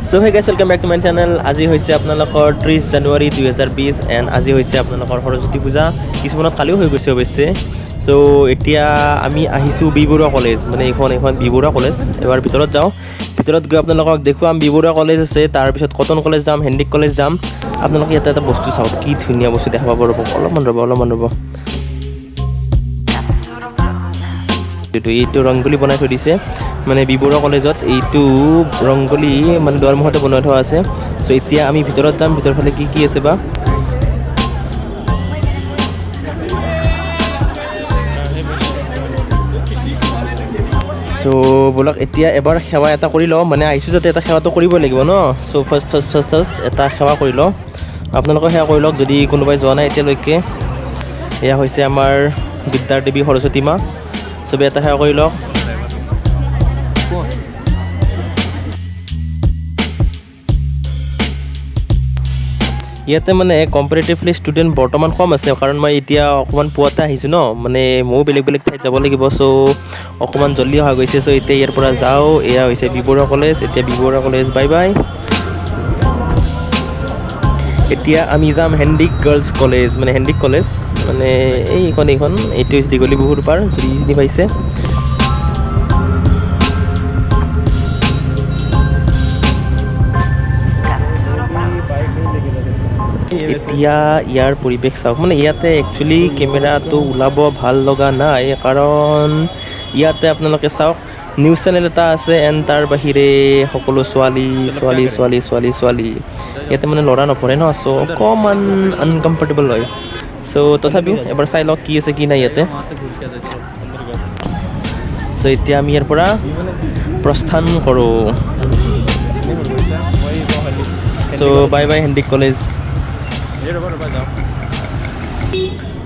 So hey guys, welcome back to my channel. আজি হৈছে আপোনালোকৰ 30 জানুৱাৰী 2020 এণ্ড আজি হৈছে আপোনালোকৰ সৰস্বতী পূজা কিছুমানত কালিও হৈ গৈছে অৱশ্যে সো এতিয়া আমি আহিছোঁ বিবৰুৱা কলেজ মানে এখন বিবৰুৱা কলেজ এবাৰ ভিতৰত যাওঁ ভিতৰত গৈ আপোনালোকক দেখুৱাম বিবৰুৱা কলেজ আছে তাৰ পিছত কটন কলেজ যাম হেণ্ডিক কলেজ যাম আপোনালোকে এটা বস্তু চাওক কি ধুনীয়া বস্তু দেখা পাব অলপমান ৰ'ব এইটো ৰংগোলী বনাই থৈ দিছে মানে বিবৰুৱা কলেজত এইটো ৰংগোলী মানে দুৱাৰমুখতে বনাই থোৱা আছে সো এতিয়া আমি ভিতৰত যাম ভিতৰ ফালে কি আছে বা সো বলক এতিয়া এবাৰ সেৱা এটা কৰি লওঁ মানে আহিছোঁ যাতে এটা সেৱাটো কৰিব লাগিব ন সো ফাৰ্ষ্ট এটা সেৱা কৰি লওঁ আপোনালোকে সেৱা কৰি লওক যদি কোনোবাই যোৱা নাই এতিয়ালৈকে এয়া হৈছে আমাৰ বিদ্যাৰ দেৱী সৰস্বতী মা সবে এটা সেৱা কৰি লওক ইয়াতে মানে কম্পাৰেটিভলি ষ্টুডেণ্ট বৰ্তমান কম আছে কাৰণ মই এতিয়া অকণমান পুৱাতে আহিছোঁ ন মানে ময়ো বেলেগ ঠাইত যাব লাগিব চ' অকণমান জল্দি অহা গৈছে চ' এতিয়া ইয়াৰ পৰা যাওঁ এয়া হৈছে বিবৰুৱা কলেজ এতিয়া বিবৰুৱা কলেজ বাই বাই এতিয়া আমি যাম হেণ্ডিক গাৰ্লছ কলেজ মানে হেণ্ডিক কলেজ মানে এইখন এইটো হৈছে দীঘলী পুখুৰীৰ পাৰ যদি চিনি পাইছে এতিয়া ইয়াৰ পৰিৱেশ চাওক মানে ইয়াতে একচুৱেলি কেমেৰাটো ওলাব ভাল লগা নাই কাৰণ ইয়াতে আপোনালোকে চাওক নিউজ চেনেল এটা আছে এণ্ড তাৰ বাহিৰে সকলো ছোৱালী ইয়াতে মানে ল'ৰা নপৰে ন চ' অকণমান আনকমফৰ্টেবল হয় চ' তথাপিও এবাৰ চাই লওক কি আছে কি নাই ইয়াতে চ' এতিয়া আমি ইয়াৰ পৰা প্ৰস্থান কৰোঁ চ' বাই বাই হেণ্ডিক কলেজ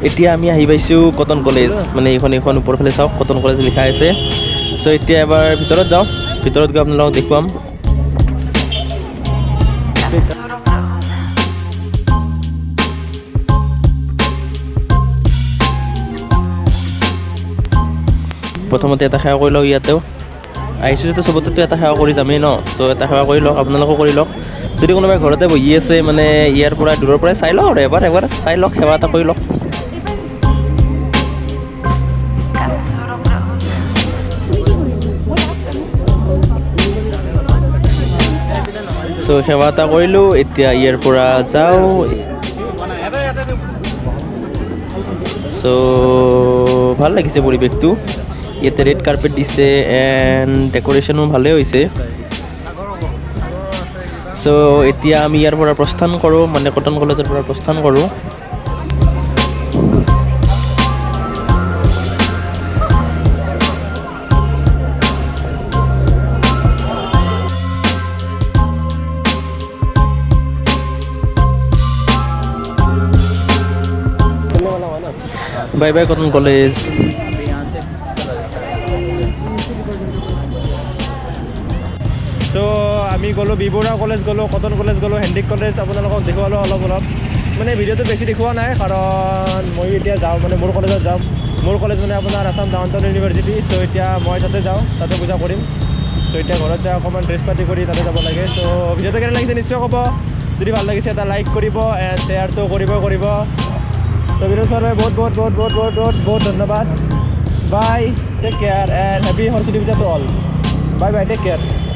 এতিয়া আমি আহি পাইছোঁ কটন কলেজ মানে এইখন ওপৰ ফালে চাওক কটন কলেজ লিখা আছে চ' এতিয়া এবাৰ ভিতৰত যাওঁ ভিতৰত গৈ আপোনালোকক দেখুৱাম প্ৰথমতে এটা সেৱা কৰি লওক ইয়াতেও আহিছোঁ যেতিয়া চবতেতো এটা সেৱা কৰি যামেই ন চ' এটা সেৱা কৰি লওক আপোনালোকেও কৰি লওক যদি কোনোবাই ঘৰতে বহি আছে মানে ইয়াৰ পৰা দূৰৰ পৰাই চাই লওক আৰু এবাৰ চাই লওক সেৱা এটা কৰি লওক চ' সেৱা এটা কৰিলোঁ এতিয়া ইয়াৰ পৰা যাওঁ চ' ভাল লাগিছে পৰিৱেশটো ইয়াতে ৰেড কাৰ্পেট দিছে এণ্ড ডেক'ৰেশ্যনো ভালেই হৈছে চ' এতিয়া আমি ইয়াৰ পৰা প্ৰস্থান কৰোঁ মানে কটন কলেজৰ পৰা প্ৰস্থান কৰোঁ বাই বাই কটন কলেজ চ' আমি গ'লোঁ বিবৰুৱা কলেজ গ'লোঁ কটন কলেজ গ'লোঁ হেণ্ডিক কলেজ আপোনালোকক দেখুৱালোঁ অলপ মানে ভিডিঅ'টো বেছি দেখুওৱা নাই কাৰণ মই এতিয়া যাওঁ মানে মোৰ কলেজত যাম মোৰ কলেজ মানে আপোনাৰ আছাম ডাউনটাউন ইউনিভাৰ্চিটি চ' এতিয়া মই তাতে যাওঁ তাতে পূজা কৰিম চ' এতিয়া ঘৰত যাই অকণমান ড্ৰেছ পাতি কৰি তাতে যাব লাগে চ' ভিডিঅ'টো কেনে লাগিছে নিশ্চয় ক'ব যদি ভাল লাগিছে এটা লাইক কৰিব এণ্ড শ্বেয়াৰটো কৰিব চ' ভিডিঅ' চোৱাৰ বাবে বহুত ধন্যবাদ bye take care and happy Saraswati Puja to all bye take care